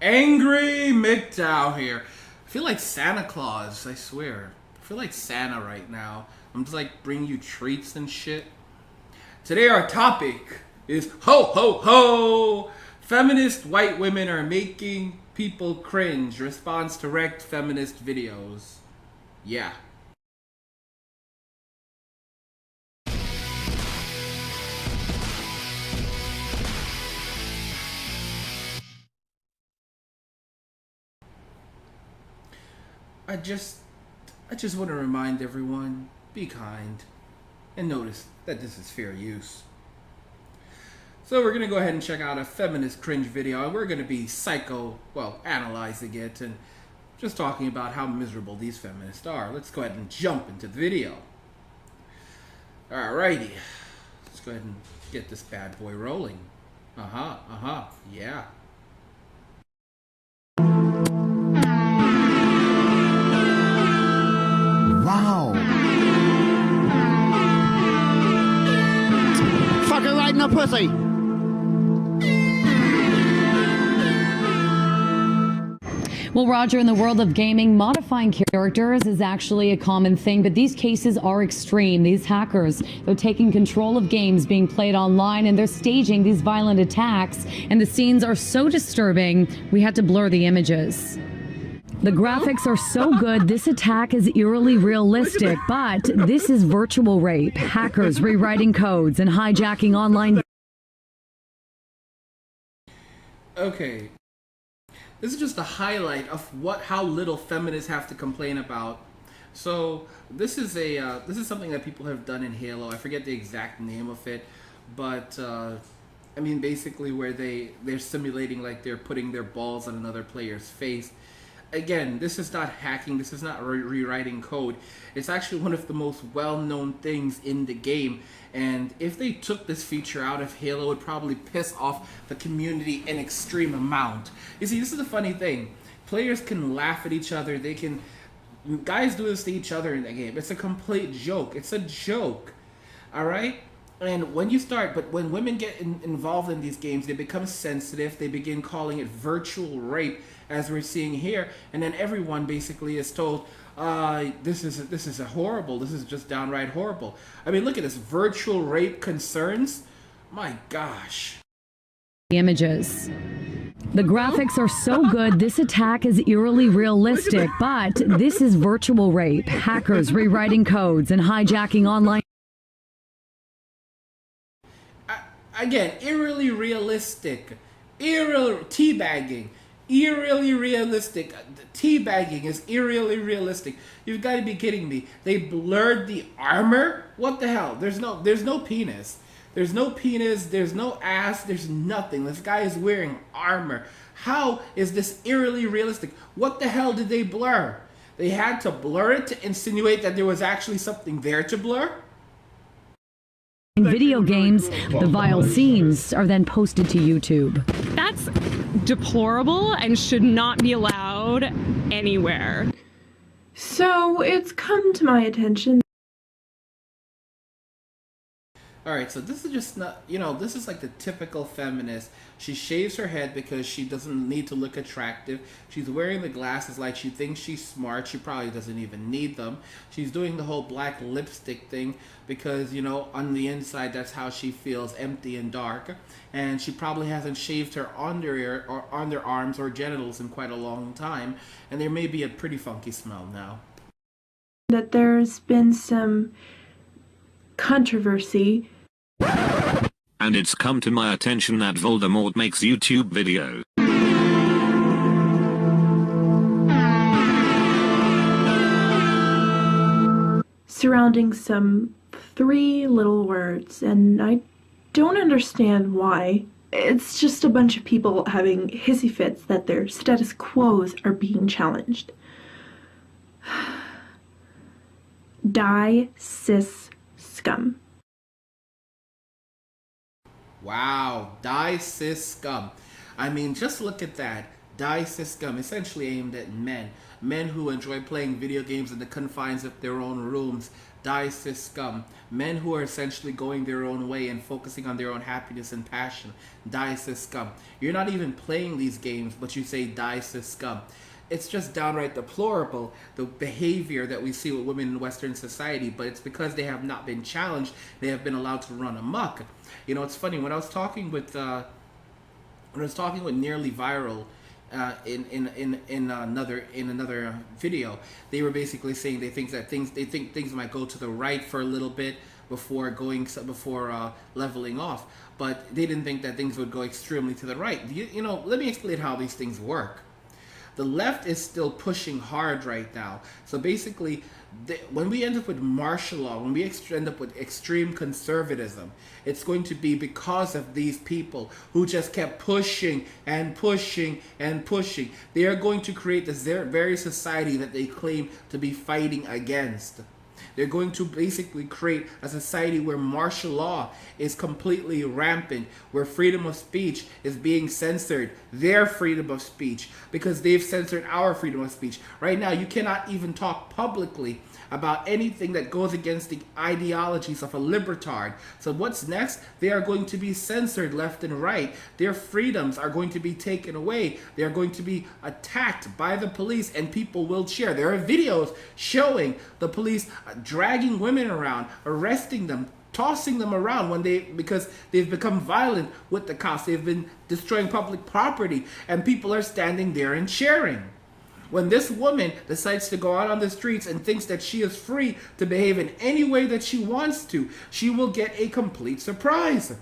Angry MGTOW here. I feel like Santa Claus, I swear. I feel like Santa right now. I'm just like bringing you treats and shit. Today our topic is ho ho ho! Feminist white women are making people cringe. Response to Rekt Feminist videos. Yeah. I just want to remind everyone, be kind, and notice that this is fair use. So we're going to go ahead and check out a feminist cringe video, and we're going to be analyzing it and just talking about how miserable these feminists are. Let's go ahead and jump into the video. Alrighty. Let's go ahead and get this bad boy rolling. Yeah. Wow. Fucking right in the pussy. Well, Roger, in the world of gaming, modifying characters is actually a common thing, but these cases are extreme. These hackers, they're taking control of games being played online, and they're staging these violent attacks, and the scenes are so disturbing, we had to blur the images. The graphics are so good, this attack is eerily realistic, but this is virtual rape. Hackers rewriting codes and hijacking online. Okay. This is just a highlight of how little feminists have to complain about. So this is something that people have done in Halo. I forget the exact name of it, but I mean basically where they're simulating like they're putting their balls on another player's face. Again, this is not hacking, this is not rewriting code. It's actually one of the most well-known things in the game. And if they took this feature out of Halo, it would probably piss off the community an extreme amount. You see, this is the funny thing. Players can laugh at each other. Guys do this to each other in the game. It's a complete joke. It's a joke. Alright? And when women get involved in these games, they become sensitive. They begin calling it virtual rape, as we're seeing here. And then everyone basically is told, this is horrible. This is just downright horrible. I mean, look at this. Virtual rape concerns? My gosh. Images. The graphics are so good, this attack is eerily realistic, but this is virtual rape. Hackers rewriting codes and hijacking online. Again, eerily realistic. Teabagging. Eerily realistic. Teabagging is eerily realistic. You've got to be kidding me. They blurred the armor? What the hell? There's no penis. There's no penis, there's no ass, there's nothing. This guy is wearing armor. How is this eerily realistic? What the hell did they blur? They had to blur it to insinuate that there was actually something there to blur? In video games, the vile scenes are then posted to YouTube. That's deplorable and should not be allowed anywhere. So it's come to my attention. Alright, so this is just not, this is like the typical feminist. She shaves her head because she doesn't need to look attractive. She's wearing the glasses like she thinks she's smart. She probably doesn't even need them. She's doing the whole black lipstick thing because, on the inside, that's how she feels, empty and dark. And she probably hasn't shaved her underarms or genitals in quite a long time. And there may be a pretty funky smell now. That there's been some controversy. And it's come to my attention that Voldemort makes YouTube videos. Surrounding some 3 little words, and I don't understand why. It's just a bunch of people having hissy fits that their status quos are being challenged. Die, cis, scum. Wow, die cis scum. I mean, just look at that. Die cis scum, essentially aimed at men. Men who enjoy playing video games in the confines of their own rooms. Die cis scum. Men who are essentially going their own way and focusing on their own happiness and passion. Die cis scum. You're not even playing these games, but you say die cis scum. It's just downright deplorable, the behavior that we see with women in Western society, but it's because they have not been challenged. They have been allowed to run amok. You know, it's funny, when I was talking with Nearly Viral, in another video, they were basically saying they think things might go to the right for a little bit before leveling off, but they didn't think that things would go extremely to the right. You know, let me explain how these things work. The left is still pushing hard right now. So basically, when we end up with martial law, when we end up with extreme conservatism, it's going to be because of these people who just kept pushing and pushing and pushing. They are going to create this very society that they claim to be fighting against. They're going to basically create a society where martial law is completely rampant, where freedom of speech is being censored, their freedom of speech, because they've censored our freedom of speech. Right now, you cannot even talk publicly about anything that goes against the ideologies of a libertard. So what's next? They are going to be censored left and right. Their freedoms are going to be taken away. They are going to be attacked by the police, and people will cheer. There are videos showing the police dragging women around, arresting them, tossing them around because they've become violent with the cops. They've been destroying public property, and people are standing there and cheering. When this woman decides to go out on the streets and thinks that she is free to behave in any way that she wants to, she will get a complete surprise.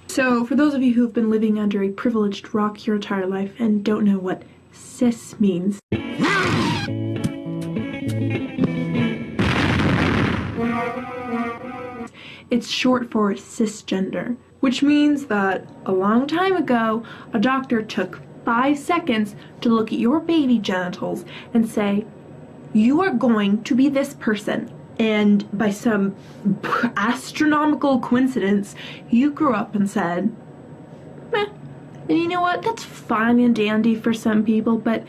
So, for those of you who've been living under a privileged rock your entire life and don't know what cis means, it's short for cisgender, which means that a long time ago, a doctor took 5 seconds to look at your baby genitals and say, you are going to be this person. And by some astronomical coincidence, you grew up and said, meh. And you know what? That's fine and dandy for some people, but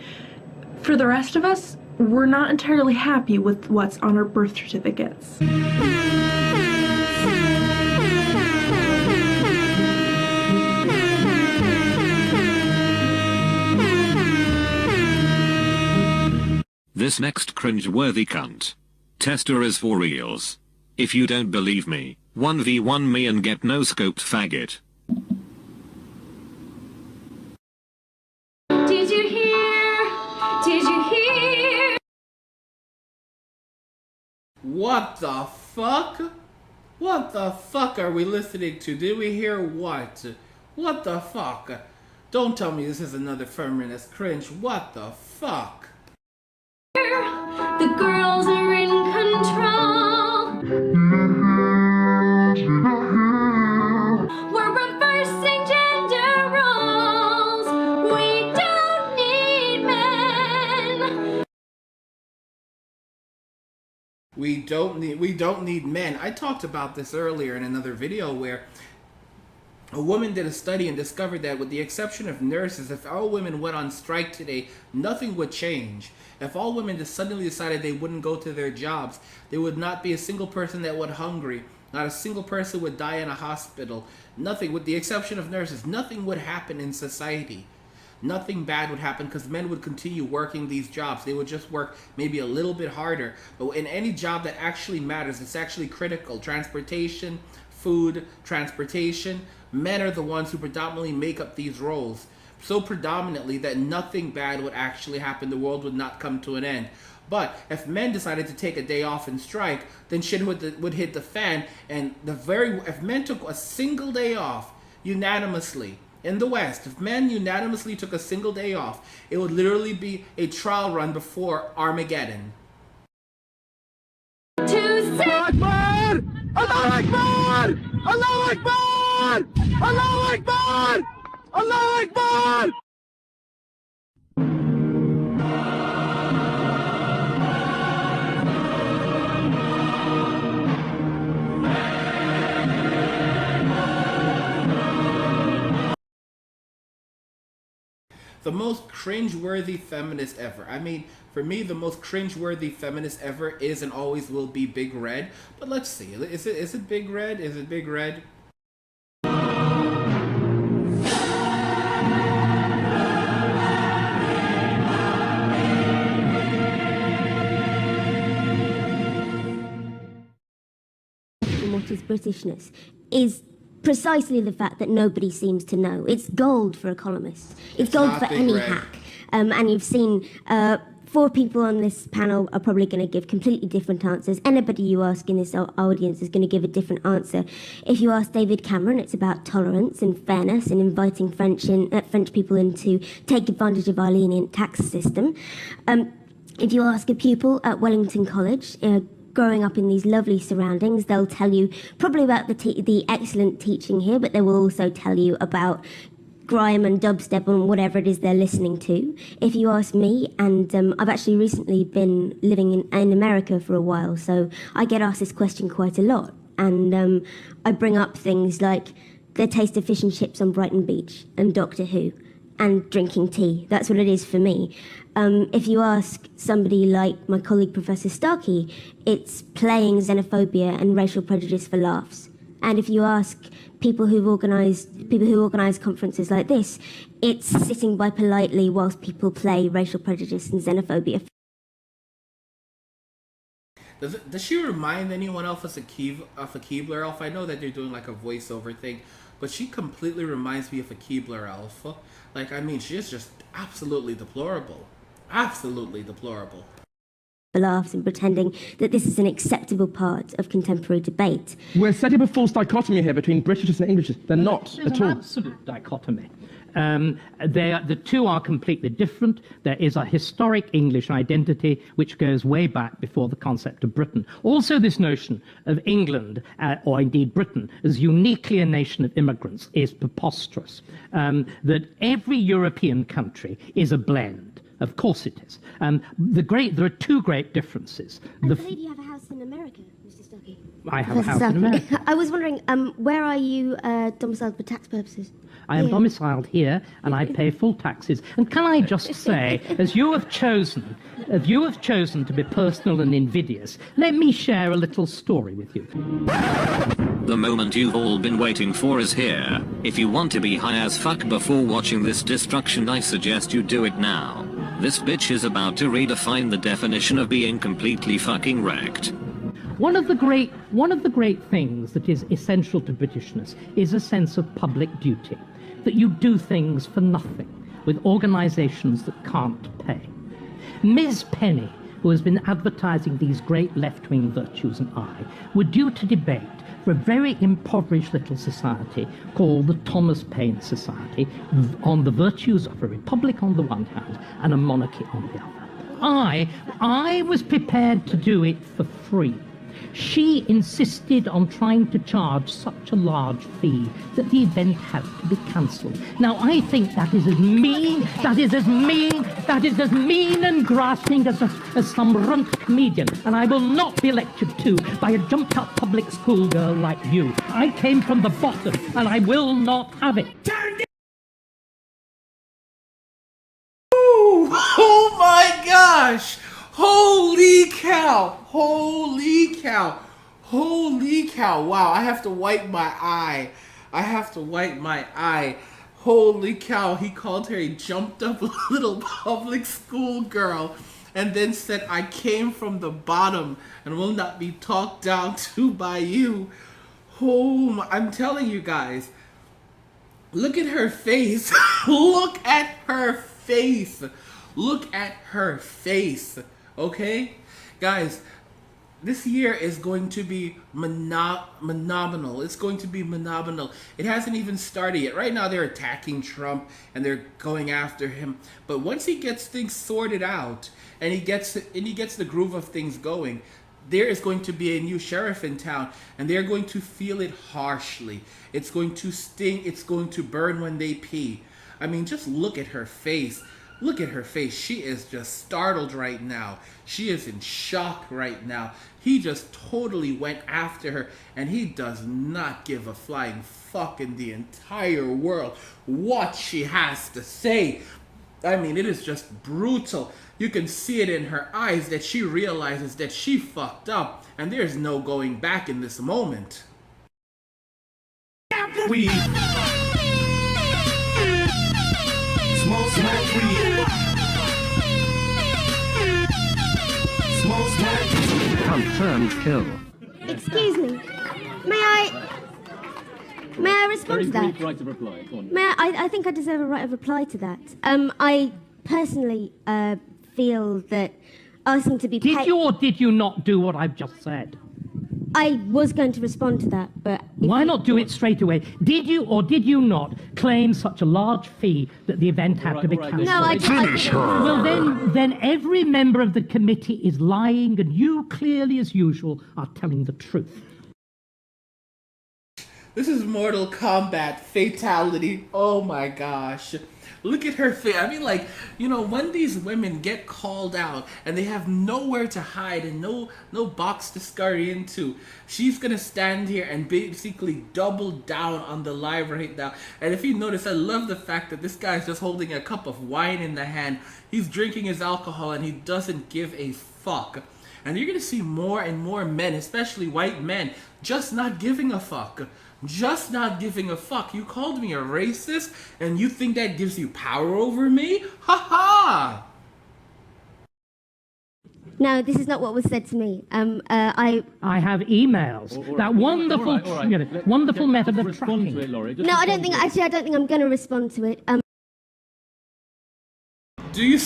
for the rest of us, we're not entirely happy with what's on our birth certificates. This next cringe-worthy cunt tester is for reals. If you don't believe me, 1v1 me and get no-scoped faggot. Did you hear? Did you hear? What the fuck? What the fuck are we listening to? Did we hear what? What the fuck? Don't tell me this is another feminist cringe. What the fuck? The girls are in control. We're reversing gender roles. We don't need men. We don't need men. I talked about this earlier in another video where a woman did a study and discovered that with the exception of nurses, if all women went on strike today, nothing would change. If all women just suddenly decided they wouldn't go to their jobs, there would not be a single person that went hungry. Not a single person would die in a hospital. Nothing, with the exception of nurses, nothing would happen in society. Nothing bad would happen because men would continue working these jobs. They would just work maybe a little bit harder. But in any job that actually matters, it's actually critical. Transportation, food, transportation. Men are the ones who predominantly make up these roles. So predominantly that nothing bad would actually happen. The world would not come to an end. But if men decided to take a day off and strike, then shit would hit the fan. And if men took a single day off unanimously in the West, if men unanimously took a single day off, it would literally be a trial run before Armageddon. Allah Akbar! Allah Akbar! Allah Akbar! Allah Akbar! Allah Akbar! the most cringe-worthy feminist ever. I mean, for me, the most cringe-worthy feminist ever is and always will be Big Red. But let's see. Is it Big Red? Is it Big Red? What is Britishness is precisely the fact that nobody seems to know. It's gold for economists. It's gold for any hack. And you've seen 4 people on this panel are probably going to give completely different answers. Anybody you ask in this audience is going to give a different answer. If you ask David Cameron, it's about tolerance and fairness and inviting French people in to take advantage of our lenient tax system. If you ask a pupil at Wellington College, growing up in these lovely surroundings, they'll tell you probably about the excellent teaching here, but they will also tell you about grime and dubstep and whatever it is they're listening to. If you ask me, and I've actually recently been living in America for a while, so I get asked this question quite a lot, and I bring up things like the taste of fish and chips on Brighton Beach and Doctor Who and drinking tea. That's what it is for me. If you ask somebody like my colleague Professor Starkey, it's playing xenophobia and racial prejudice for laughs. And if you ask people who organise conferences like this, it's sitting by politely whilst people play racial prejudice and xenophobia. Does she remind anyone else of a Keebler elf? I know that they're doing like a voiceover thing, but she completely reminds me of a Keebler elf. Like, I mean, she is just absolutely deplorable. Absolutely deplorable. Laughs and pretending that this is an acceptable part of contemporary debate. We're setting up a false dichotomy here between Britishness and Englishness. They're not There's at an all. absolute dichotomy. The two are completely different. There is a historic English identity which goes way back before the concept of Britain. Also, this notion of England, or indeed Britain, as uniquely a nation of immigrants is preposterous. That every European country is a blend. Of course it is. There are 2 great differences. I believe you have a house in America, Mr. Starkey. I have a house in America. I was wondering, where are you domiciled for tax purposes? I am domiciled here, and I pay full taxes. And can I just say, as you have chosen to be personal and invidious, let me share a little story with you. The moment you've all been waiting for is here. If you want to be high as fuck before watching this destruction, I suggest you do it now. This bitch is about to redefine the definition of being completely fucking wrecked. One of the great things that is essential to Britishness is a sense of public duty, that you do things for nothing with organisations that can't pay. Ms. Penny, who has been advertising these great left-wing virtues, and I were due to debate for a very impoverished little society called the Thomas Paine Society on the virtues of a republic on the one hand and a monarchy on the other. I was prepared to do it for free. She insisted on trying to charge such a large fee that the event had to be cancelled. Now, I think that is as mean and grasping as some runt comedian, and I will not be lectured to by a jumped-up public school girl like you. I came from the bottom, and I will not have it. Oh my gosh! Holy cow! Holy cow! Holy cow! Wow, I have to wipe my eye. Holy cow, he called her a jumped up little public school girl and then said, I came from the bottom and will not be talked down to by you. Oh, I'm telling you guys, look at her face. Look at her face. Look at her face. Okay? Guys, this year is going to be phenomenal. It's going to be phenomenal. It hasn't even started yet. Right now they're attacking Trump and they're going after him. But once he gets things sorted out and he gets the groove of things going, there is going to be a new sheriff in town and they're going to feel it harshly. It's going to sting. It's going to burn when they pee. I mean, just look at her face. Look at her face. She is just startled right now. She is in shock right now. He just totally went after her, and he does not give a flying fuck in the entire world what she has to say. I mean, it is just brutal. You can see it in her eyes that she realizes that she fucked up, and there's no going back in this moment. Weed. Smoke weed. Smoke Confirmed kill. Excuse me. May I respond to that? Right of reply. Go on. I think I deserve a right of reply to that. I personally feel that asking to be paid... Did you or did you not do what I've just said? I was going to respond to that, but... Why not do it straight away? Did you or did you not claim such a large fee that the event had to be cancelled? No, I didn't. Well, then every member of the committee is lying, and you, clearly as usual, are telling the truth. This is Mortal Kombat fatality. Oh my gosh. Look at her face. I mean, like, you know, when these women get called out and they have nowhere to hide and no box to scurry into, she's gonna stand here and basically double down on the lie right now. And if you notice, I love the fact that this guy's just holding a cup of wine in the hand. He's drinking his alcohol and he doesn't give a fuck. And you're gonna see more and more men, especially white men, just not giving a fuck. Just not giving a fuck. You called me a racist and you think that gives you power over me? Ha ha! No, this is not what was said to me. I have emails. That wonderful, wonderful method of tracking. No, I don't think I'm going to respond to it. Do you...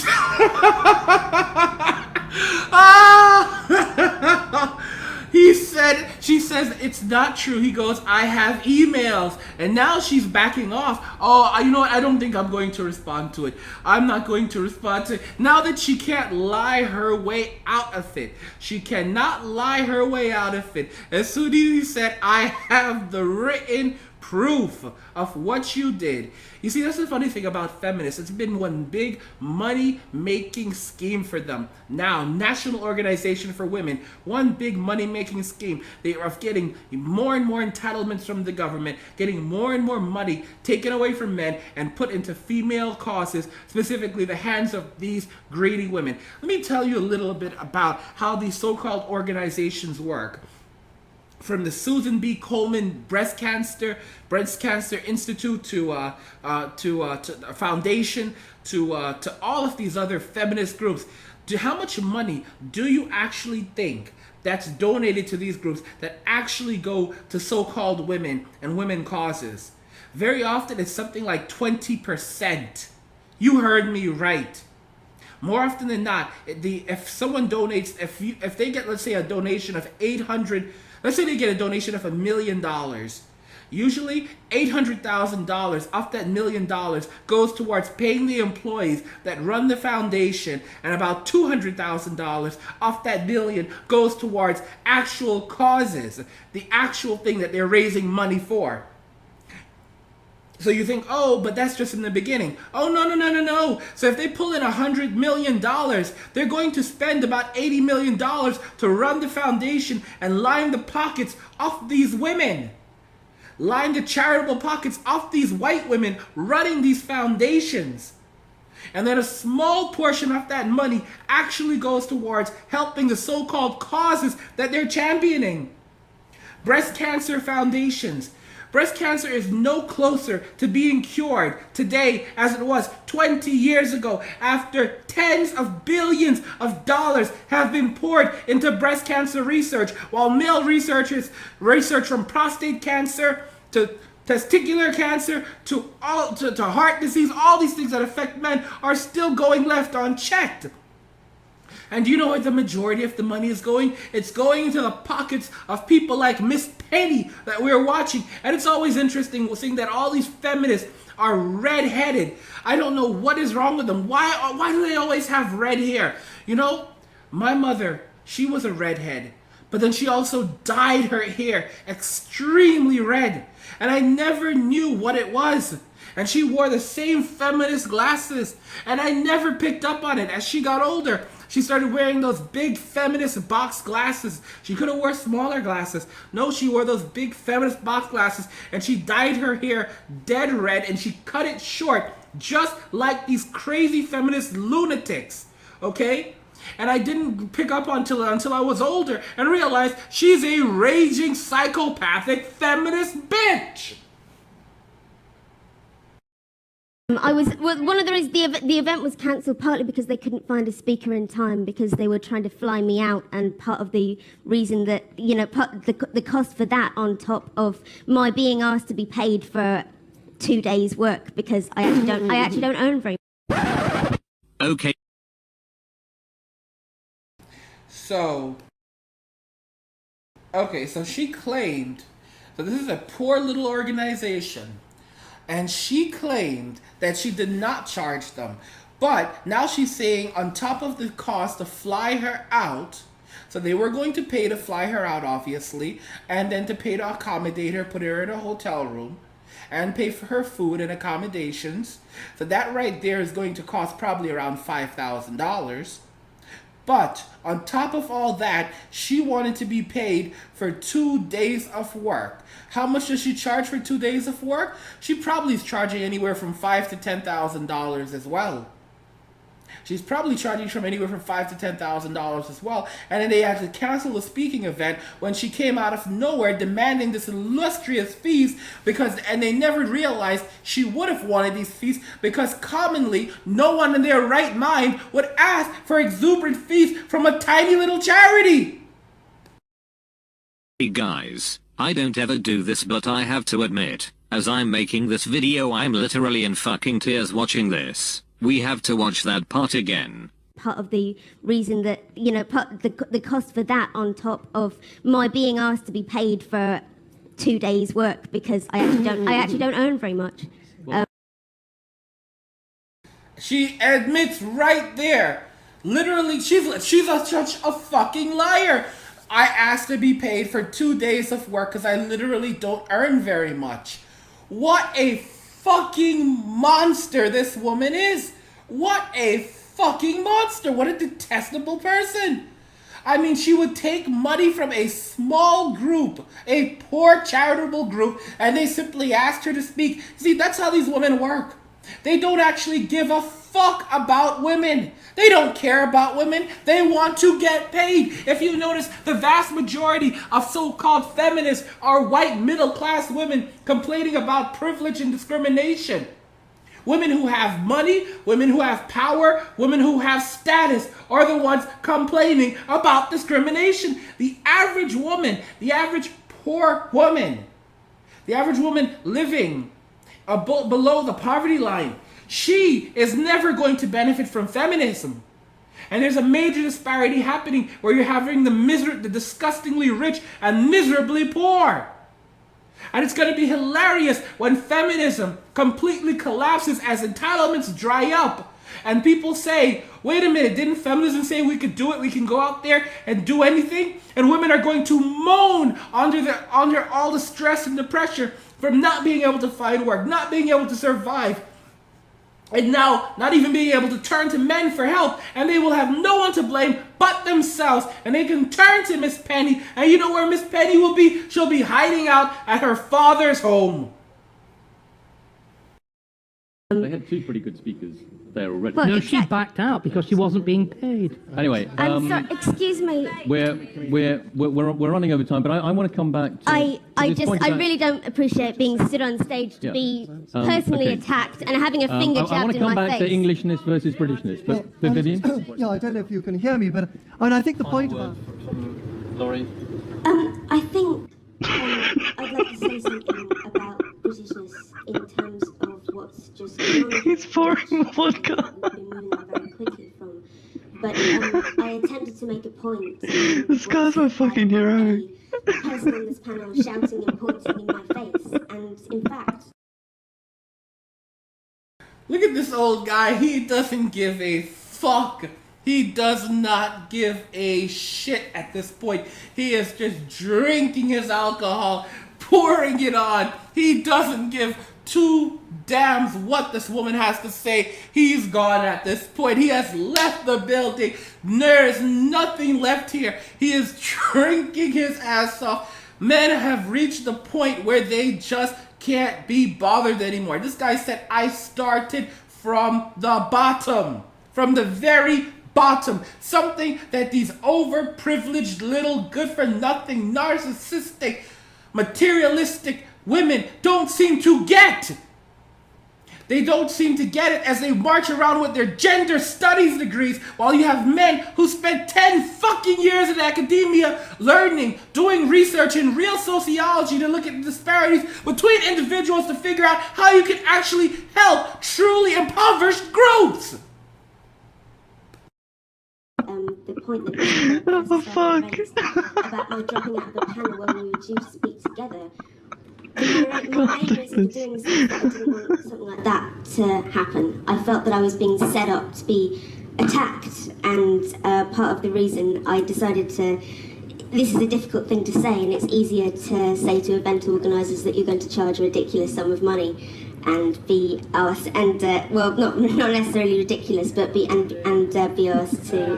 She says it's not true. He goes, I have emails. And now she's backing off. Oh, you know what? I don't think I'm going to respond to it. I'm not going to respond to it. Now that she can't lie her way out of it. She cannot lie her way out of it. As soon as he said, I have the written proof of what you did. You see, that's the funny thing about feminists. It's been one big money-making scheme for them. Now, National Organization for Women, one big money-making scheme. They are getting more and more entitlements from the government, getting more and more money taken away from men and put into female causes, specifically the hands of these greedy women. Let me tell you a little bit about how these so-called organizations work. From the Susan B. Komen Breast Cancer Institute to foundation to all of these other feminist groups, how much money do you actually think that's donated to these groups that actually go to so-called women and women causes? Very often it's something like 20%. You heard me right. More often than not, if someone donates, if they get, let's say, a donation of let's say they get a donation of $1 million. Usually, $800,000 off that $1 million goes towards paying the employees that run the foundation, and about $200,000 off that $1 million goes towards actual causes, the actual thing that they're raising money for. So you think, oh, but that's just in the beginning. Oh, no. So if they pull in $100 million, they're going to spend about $80 million to run the foundation and line the pockets of these women. Line the charitable pockets of these white women running these foundations. And then a small portion of that money actually goes towards helping the so-called causes that they're championing. Breast cancer foundations. Breast cancer is no closer to being cured today as it was 20 years ago, after tens of billions of dollars have been poured into breast cancer research, while male research from prostate cancer to testicular cancer to heart disease, all these things that affect men are still going left unchecked. And do you know where the majority of the money is going? It's going into the pockets of people like Miss Penny that we're watching. And it's always interesting seeing that all these feminists are red-headed. I don't know what is wrong with them. Why do they always have red hair? You know, my mother, she was a redhead. But then she also dyed her hair extremely red. And I never knew what it was. And she wore the same feminist glasses. And I never picked up on it. As she got older, she started wearing those big feminist box glasses. She could have worn smaller glasses. No, she wore those big feminist box glasses. And she dyed her hair dead red. And she cut it short just like these crazy feminist lunatics, okay? And I didn't pick up until I was older and realized she's a raging psychopathic feminist bitch. One of the reasons the event was cancelled partly because they couldn't find a speaker in time because they were trying to fly me out, and part of the reason that the cost for that on top of my being asked to be paid for 2 days' work because I actually don't earn very much. Okay. So she claimed that this is a poor little organization. And she claimed that she did not charge them. But now she's saying on top of the cost to fly her out, so they were going to pay to fly her out, obviously, and then to pay to accommodate her, put her in a hotel room, and pay for her food and accommodations. So that right there is going to cost probably around $5,000. But on top of all that, she wanted to be paid for 2 days of work. How much does she charge for 2 days of work? She probably is charging anywhere from $5,000 to $10,000 as well. She's probably charging from anywhere from $5,000 to $10,000 as well. And then they had to cancel the speaking event when she came out of nowhere demanding this illustrious fees and they never realized she would have wanted these fees because commonly no one in their right mind would ask for exuberant fees from a tiny little charity. Hey guys, I don't ever do this, but I have to admit, as I'm making this video, I'm literally in fucking tears watching this. We have to watch that part again. Part of the reason that, the cost for that on top of my being asked to be paid for 2 days' work because I actually don't earn very much. She admits right there, literally, she's such a fucking liar. I asked to be paid for 2 days of work because I literally don't earn very much. What a fucking monster this woman is. What a fucking monster. What a detestable person. I mean, she would take money from a small group, a poor charitable group, and they simply asked her to speak. See, that's how these women work. They don't actually give a fuck about women. They don't care about women. They want to get paid. If you notice, the vast majority of so-called feminists are white middle-class women complaining about privilege and discrimination. Women who have money, women who have power, women who have status are the ones complaining about discrimination. The average woman, the average poor woman, the average woman living below the poverty line, she is never going to benefit from feminism. And there's a major disparity happening where you're having the disgustingly rich and miserably poor. And it's going to be hilarious when feminism completely collapses as entitlements dry up. And people say, wait a minute, didn't feminism say we could do it? We can go out there and do anything? And women are going to moan under all the stress and the pressure from not being able to find work, not being able to survive, and now not even being able to turn to men for help, and they will have no one to blame but themselves, and they can turn to Miss Penny, and you know where Miss Penny will be? She'll be hiding out at her father's home. They had two pretty good speakers there already. No, she backed out because she wasn't being paid. Anyway, I'm sorry, excuse me. we're running over time, but I want to come back to. I really don't appreciate being stood on stage to be personally attacked and having a finger jabbed in my face. I want to come back to Englishness versus Britishness, but Vivian. Yeah, I don't know if you can hear me, but I think the point about. Laurie. I think I'd like to say something about Britishness in terms of what's just going on. He's pouring vodka. We've been moving on very quickly from. But I attempted to make a point. This guy's my fucking hero. The person on this panel shouting and pointing in my face, and in fact. Look at this old guy. He doesn't give a fuck. He does not give a shit at this point. He is just drinking his alcohol, pouring it on. He doesn't give two damns what this woman has to say. He's gone at this point. He has left the building. There is nothing left here. He is drinking his ass off. Men have reached the point where they just can't be bothered anymore. This guy said, I started from the bottom. From the very bottom. Something that these overprivileged little good-for-nothing, narcissistic, materialistic women don't seem to get. They don't seem to get it as they march around with their gender studies degrees while you have men who spent 10 fucking years in academia learning, doing research in real sociology to look at the disparities between individuals to figure out how you can actually help truly impoverished groups. The point that oh, fuck. about my dropping out of the panel when we were due to speak together. My main reason for doing this is that I didn't want something like that to happen. I felt that I was being set up to be attacked, and part of the reason I decided to... This is a difficult thing to say, and it's easier to say to event organisers that you're going to charge a ridiculous sum of money and be asked, and well, not necessarily ridiculous, but be asked to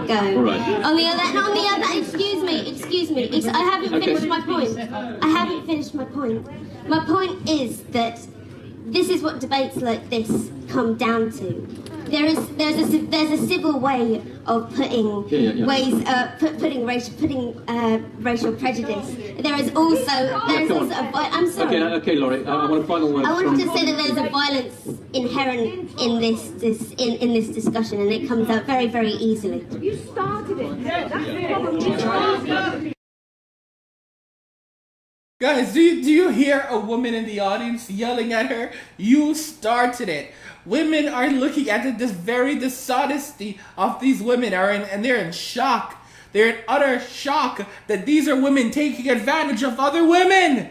go. Right. On the other, excuse me. I haven't finished my point. My point is that this is what debates like this come down to. There's a civil way of putting racial prejudice. There is also I'm sorry. Okay, Laurie. I want a final word. I wanted to say that there's a violence inherent in this discussion, and it comes out very, very easily. You started it. That's the problem. Guys, do you hear a woman in the audience yelling at her? You started it. Women are looking at this very dishonesty of these women and they're in shock. They're in utter shock that these are women taking advantage of other women.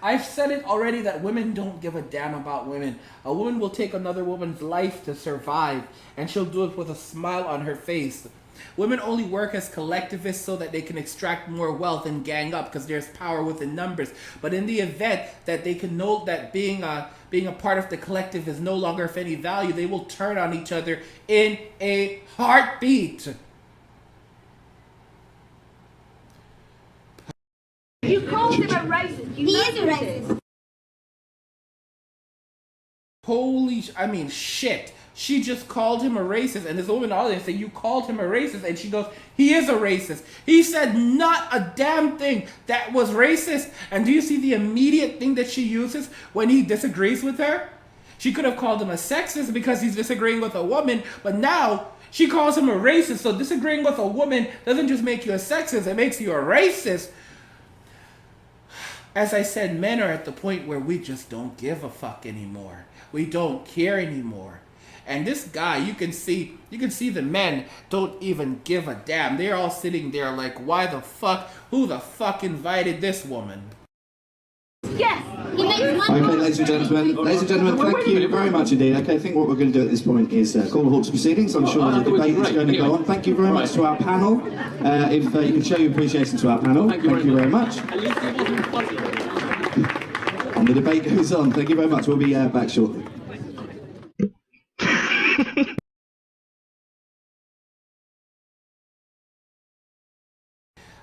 I've said it already that women don't give a damn about women. A woman will take another woman's life to survive, and she'll do it with a smile on her face. Women only work as collectivists so that they can extract more wealth and gang up because there's power within numbers. But in the event that they can know that being a part of the collective is no longer of any value, they will turn on each other in a heartbeat. You called him a racist. He is a racist. Shit. She just called him a racist, and this woman in the audience said, you called him a racist, and she goes, he is a racist. He said not a damn thing that was racist. And do you see the immediate thing that she uses when he disagrees with her? She could have called him a sexist because he's disagreeing with a woman, but now she calls him a racist. So disagreeing with a woman doesn't just make you a sexist, it makes you a racist. As I said, men are at the point where we just don't give a fuck anymore. We don't care anymore. And this guy, you can see the men don't even give a damn. They're all sitting there like, why the fuck? Who the fuck invited this woman? Yes. Okay, ladies and gentlemen, thank you very much indeed. Okay, I think what we're going to do at this point is call the Hawks proceedings. I'm sure the debate is going to go on. Thank you very much to our panel. If you can show your appreciation to our panel, thank you very much. And the debate goes on. Thank you very much. We'll be back shortly.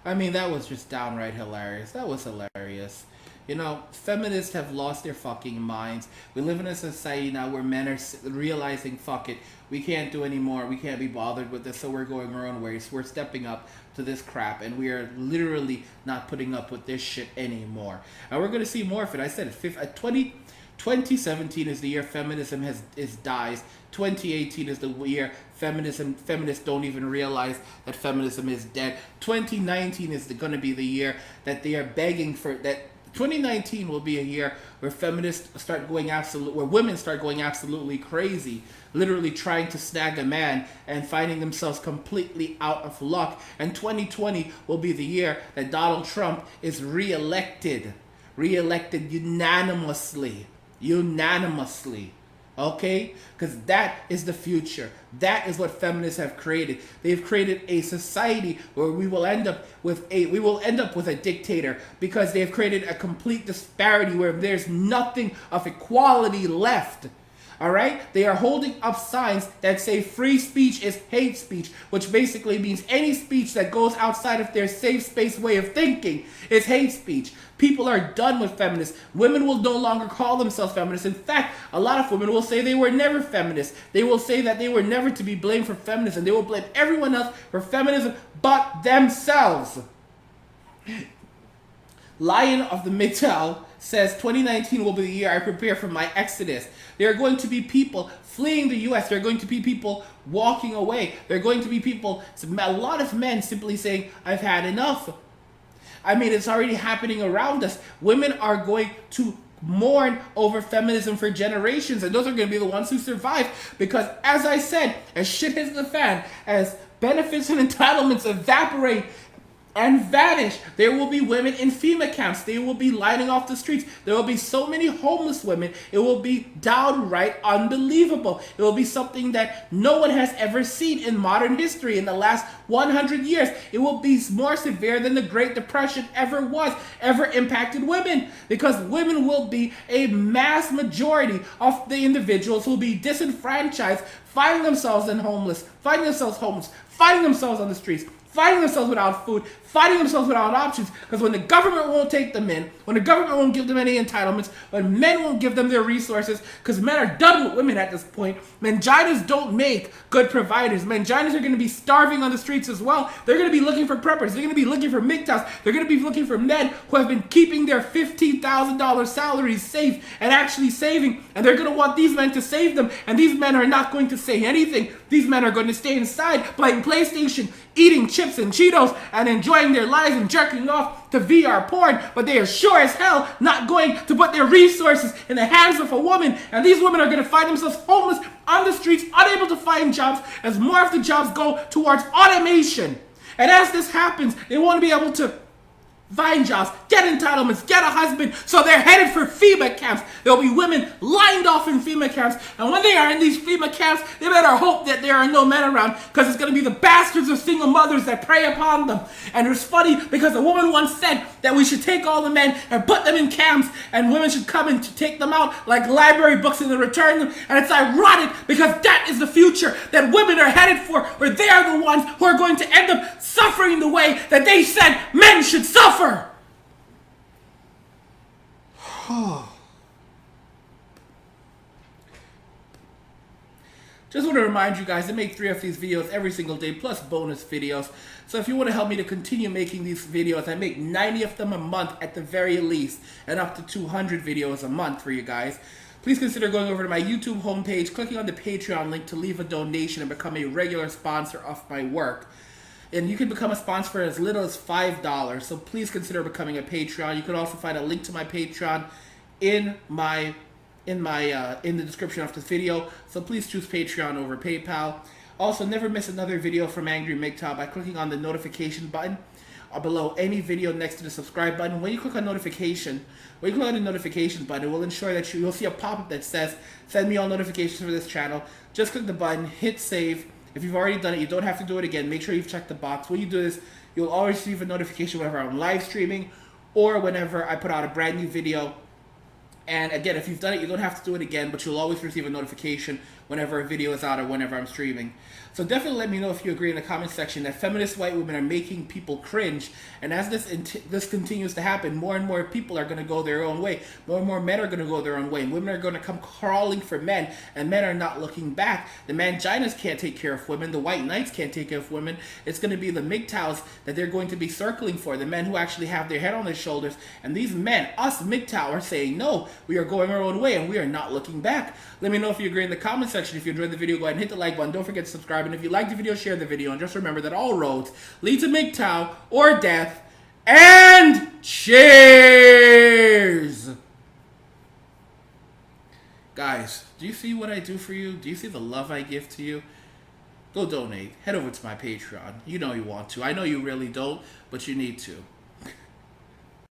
I mean, that was just downright hilarious. That was hilarious. You know, feminists have lost their fucking minds. We live in a society now where men are realizing, fuck it, we can't do anymore. We can't be bothered with this, so we're going our own ways. We're stepping up to this crap, and we are literally not putting up with this shit anymore. And we're going to see more of it. I said it, 2017 is the year feminism dies. 2018 is the year feminists don't even realize that feminism is dead. 2019 is going to be the year that they are begging for that. 2019 will be a year where feminists start going where women start going absolutely crazy, literally trying to snag a man and finding themselves completely out of luck. And 2020 will be the year that Donald Trump is reelected unanimously. Okay? Because that is the future. That is what feminists have created. They've created a society where we will end up with a dictator, because they've created a complete disparity where there's nothing of equality left. All right? They are holding up signs that say free speech is hate speech, which basically means any speech that goes outside of their safe space way of thinking is hate speech. People are done with feminists. Women will no longer call themselves feminists. In fact, a lot of women will say they were never feminists. They will say that they were never to be blamed for feminism. They will blame everyone else for feminism but themselves. Lion of the MGTOW says 2019 will be the year I prepare for my exodus. There are going to be people fleeing the US. There are going to be people walking away. There are going to be people, a lot of men simply saying, I've had enough. I mean, it's already happening around us. Women are going to mourn over feminism for generations, and those are going to be the ones who survive, because as I said, as shit hits the fan, as benefits and entitlements evaporate and vanish, there will be women in FEMA camps. They will be lining off the streets. There will be so many homeless women. It will be downright unbelievable. It will be something that no one has ever seen in modern history in the last 100 years. It will be more severe than the Great Depression ever impacted women, because women will be a mass majority of the individuals who will be disenfranchised, finding themselves homeless, finding themselves on the streets, finding themselves without food, finding themselves without options, because when the government won't take them in, when the government won't give them any entitlements, when men won't give them their resources, because men are done with women at this point, manginas don't make good providers. Manginas are going to be starving on the streets as well. They're going to be looking for preppers. They're going to be looking for MGTOWs. They're going to be looking for men who have been keeping their $15,000 salaries safe and actually saving, and they're going to want these men to save them, and these men are not going to say anything. These men are going to stay inside playing PlayStation, eating chips and Cheetos, and enjoying their lives and jerking off to VR porn, but they are sure as hell not going to put their resources in the hands of a woman, and these women are going to find themselves homeless on the streets, unable to find jobs, as more of the jobs go towards automation. And as this happens, they won't be able to find jobs, get entitlements, get a husband, so they're headed for FEMA camps. There'll be women lined off in FEMA camps, and when they are in these FEMA camps, they better hope that there are no men around, because it's going to be the bastards of single mothers that prey upon them. And it's funny, because a woman once said that we should take all the men and put them in camps, and women should come and take them out like library books and then return them. And it's ironic, because that is the future that women are headed for, where they are the ones who are going to end up suffering the way that they said men should suffer. Just want to remind you guys, I make 3 of these videos every single day, plus bonus videos. So if you want to help me to continue making these videos, I make 90 of them a month at the very least, and up to 200 videos a month for you guys. Please consider going over to my YouTube homepage, clicking on the Patreon link to leave a donation and become a regular sponsor of my work. And you can become a sponsor for as little as $5, so please consider becoming a Patreon. You can also find a link to my Patreon in the description of this video, so please choose Patreon over PayPal. Also, never miss another video from Angry MGTOW by clicking on the notification button below any video next to the subscribe button. When you click on the notifications button, it will ensure that you'll see a pop-up that says, send me all notifications for this channel. Just click the button, hit save. If you've already done it, you don't have to do it again. Make sure you've checked the box. When you do this, you'll always receive a notification whenever I'm live streaming or whenever I put out a brand new video. And again, if you've done it, you don't have to do it again, but you'll always receive a notification whenever a video is out or whenever I'm streaming. So definitely let me know if you agree in the comment section that feminist white women are making people cringe. And as this continues to happen, more and more people are going to go their own way. More and more men are going to go their own way. And women are going to come crawling for men, and men are not looking back. The manginas can't take care of women. The white knights can't take care of women. It's going to be the MGTOWs that they're going to be circling for, the men who actually have their head on their shoulders. And these men, us MGTOW, are saying, no, we are going our own way, and we are not looking back. Let me know if you agree in the comment section. If you enjoyed the video, go ahead and hit the like button. Don't forget to subscribe. And if you liked the video, share the video. And just remember that all roads lead to MGTOW or death. And cheers! Guys, do you see what I do for you? Do you see the love I give to you? Go donate. Head over to my Patreon. You know you want to. I know you really don't, but you need to.